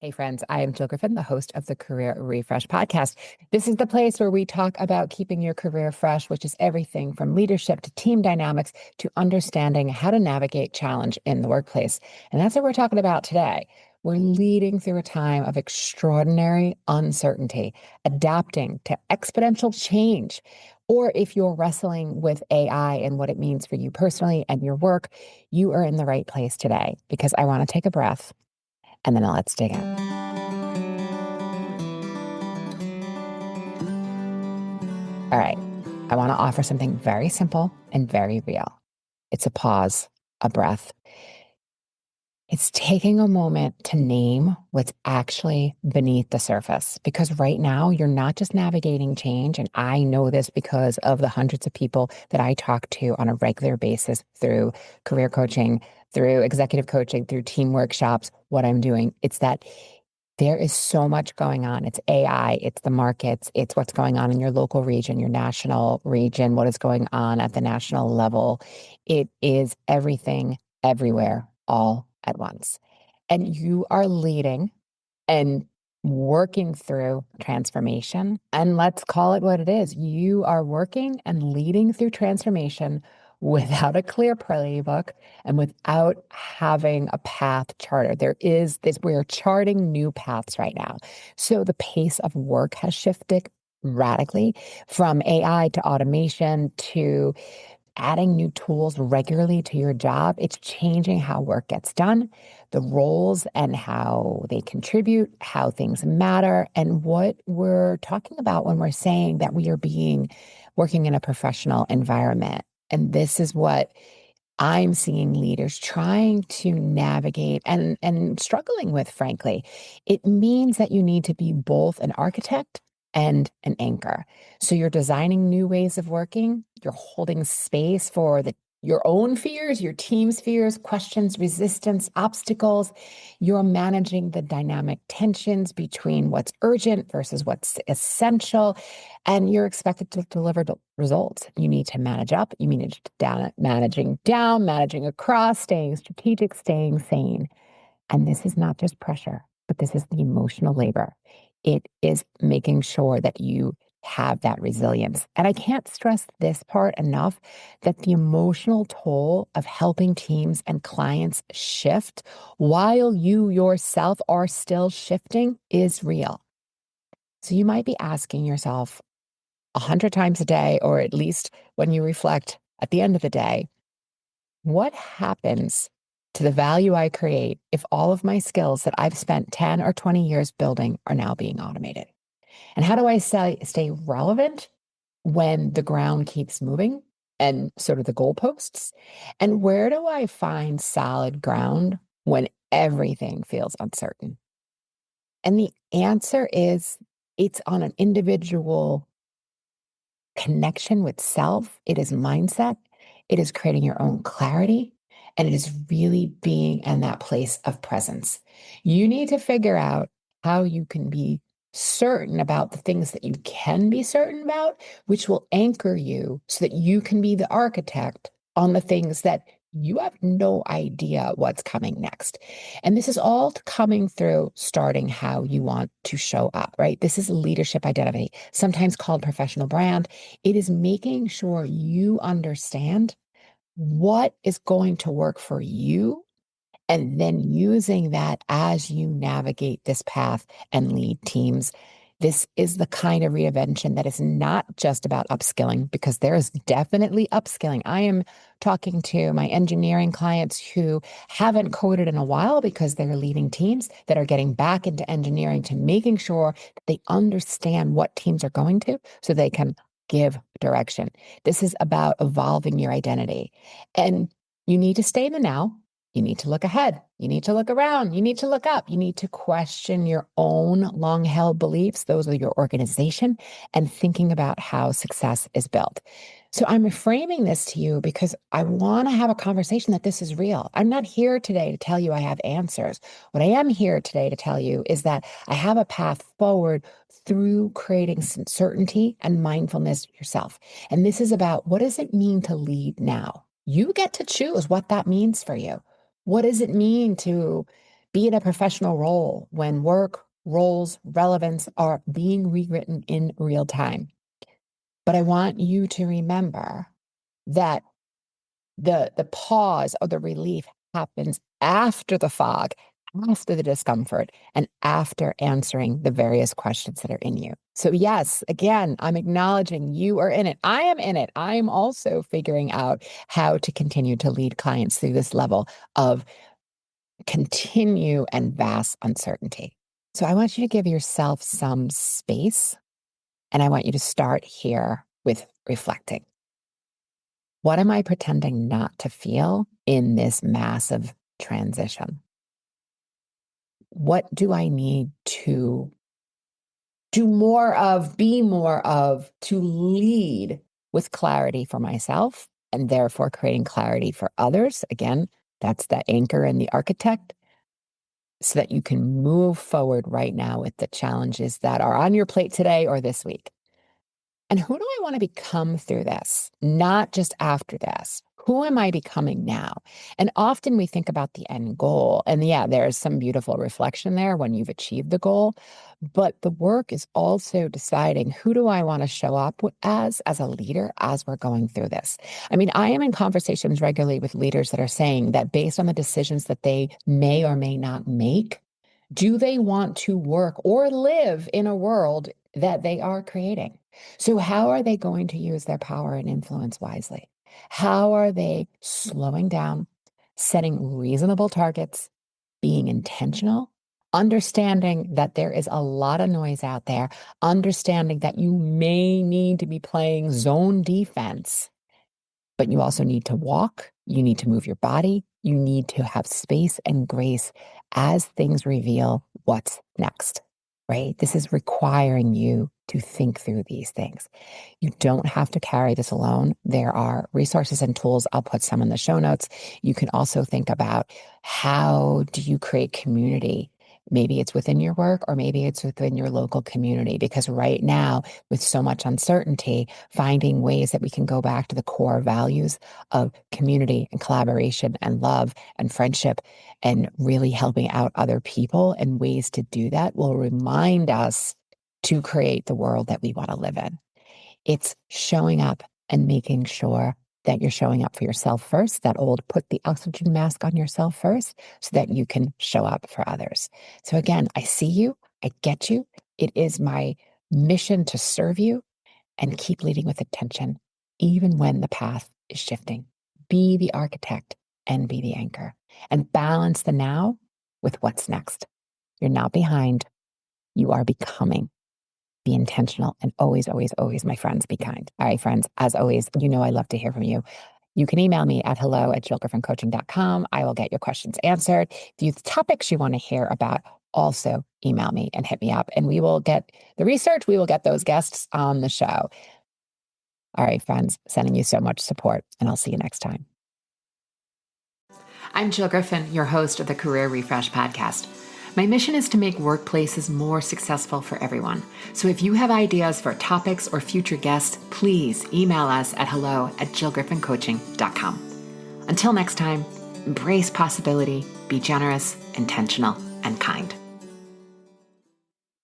Hey friends, I am Jill Griffin, the host of the Career Refresh podcast. This is the place where we talk about keeping your career fresh, which is everything from leadership to team dynamics to understanding how to navigate challenge in the workplace. And that's what we're talking about today. We're leading through a time of extraordinary uncertainty, adapting to exponential change. Or if you're wrestling with AI and what it means for you personally and your work, you are in the right place today because I want to take a breath and then let's dig in. All right. I want to offer something very simple and very real. It's a pause, a breath. It's taking a moment to name what's actually beneath the surface. Because right now, you're not just navigating change. And I know this because of the hundreds of people that I talk to on a regular basis through career coaching, through executive coaching, through team workshops, what I'm doing. It's that there is so much going on. It's AI, it's the markets, it's what's going on in your local region, your national region, what is going on at the national level. It is everything, everywhere, all at once. And you are leading and working through transformation. And let's call it what it is. You are working and leading through transformation without a clear playbook and without having a path charted. There is this, we're charting new paths right now. So the pace of work has shifted radically from AI to automation to adding new tools regularly to your job. It's changing how work gets done, the roles and how they contribute, how things matter, and what we're talking about when we're saying that we are working in a professional environment. And this is what I'm seeing leaders trying to navigate and struggling with, frankly. It means that you need to be both an architect and an anchor. So you're designing new ways of working, you're holding space for your own fears, your team's fears, questions, resistance, obstacles. You're managing the dynamic tensions between what's urgent versus what's essential. And you're expected to deliver results. You need to manage up, you need to managing down, managing across, staying strategic, staying sane. And this is not just pressure, but this is the emotional labor. It is making sure that you have that resilience. And I can't stress this part enough, that the emotional toll of helping teams and clients shift while you yourself are still shifting is real. So you might be asking yourself 100 times a day, or at least when you reflect at the end of the day, what happens to the value I create if all of my skills that I've spent 10 or 20 years building are now being automated? And how do I stay relevant when the ground keeps moving and so do the goalposts? And where do I find solid ground when everything feels uncertain? And the answer is, it's on an individual connection with self. It is mindset. It is creating your own clarity. And it is really being in that place of presence. You need to figure out how you can be certain about the things that you can be certain about, which will anchor you so that you can be the architect on the things that you have no idea what's coming next. And this is all coming through starting how you want to show up, right? This is leadership identity, sometimes called professional brand. It is making sure you understand what is going to work for you, and then using that as you navigate this path and lead teams. This is the kind of reinvention that is not just about upskilling, because there is definitely upskilling. I am talking to my engineering clients who haven't coded in a while because they're leading teams that are getting back into engineering to making sure that they understand what teams are going to so they can give direction. This is about evolving your identity. And you need to stay in the now. You need to look ahead. You need to look around. You need to look up. You need to question your own long-held beliefs. Those are your organization, and thinking about how success is built. So I'm framing this to you because I want to have a conversation that this is real. I'm not here today to tell you I have answers. What I am here today to tell you is that I have a path forward through creating some certainty and mindfulness yourself. And this is about, what does it mean to lead now? You get to choose what that means for you. What does it mean to be in a professional role when work, roles, relevance are being rewritten in real time. But I want you to remember that the pause or the relief happens after the fog, after the discomfort, and after answering the various questions that are in you. So yes, again, I'm acknowledging you are in it. I am in it. I am also figuring out how to continue to lead clients through this level of continue and vast uncertainty. So I want you to give yourself some space, and I want you to start here with reflecting. What am I pretending not to feel in this massive transition? What do I need to do more of, be more of, to lead with clarity for myself and therefore creating clarity for others? Again, that's the anchor and the architect, so that you can move forward right now with the challenges that are on your plate today or this week. And who do I want to become through this? Not just after this. Who am I becoming now? And often we think about the end goal. And yeah, there's some beautiful reflection there when you've achieved the goal. But the work is also deciding, who do I want to show up as a leader as we're going through this? I mean, I am in conversations regularly with leaders that are saying that based on the decisions that they may or may not make, do they want to work or live in a world that they are creating? So how are they going to use their power and influence wisely? How are they slowing down, setting reasonable targets, being intentional, understanding that there is a lot of noise out there, understanding that you may need to be playing zone defense, but you also need to walk, you need to move your body, you need to have space and grace as things reveal what's next, right? This is requiring you to think through these things. You don't have to carry this alone. There are resources and tools. I'll put some in the show notes. You can also think about, how do you create community? Maybe it's within your work, or maybe it's within your local community, because right now, with so much uncertainty, finding ways that we can go back to the core values of community and collaboration and love and friendship and really helping out other people, and ways to do that will remind us to create the world that we want to live in. It's showing up and making sure that you're showing up for yourself first, that old put the oxygen mask on yourself first, so that you can show up for others. So again, I see you, I get you. It is my mission to serve you and keep leading with attention, even when the path is shifting. Be the architect and be the anchor, and balance the now with what's next. You're not behind, you are becoming. Be intentional, and always, always, always, my friends, be kind. All right, friends, as always, you know I love to hear from you. You can email me at hello@jillgriffincoaching.com. I will get your questions answered. If you have topics you want to hear about, also email me and hit me up, and we will get the research. We will get those guests on the show. All right, friends, sending you so much support, and I'll see you next time. I'm Jill Griffin, your host of the Career Refresh Podcast. My mission is to make workplaces more successful for everyone. So if you have ideas for topics or future guests, please email us at hello@jillgriffincoaching.com. Until next time, embrace possibility, be generous, intentional, and kind.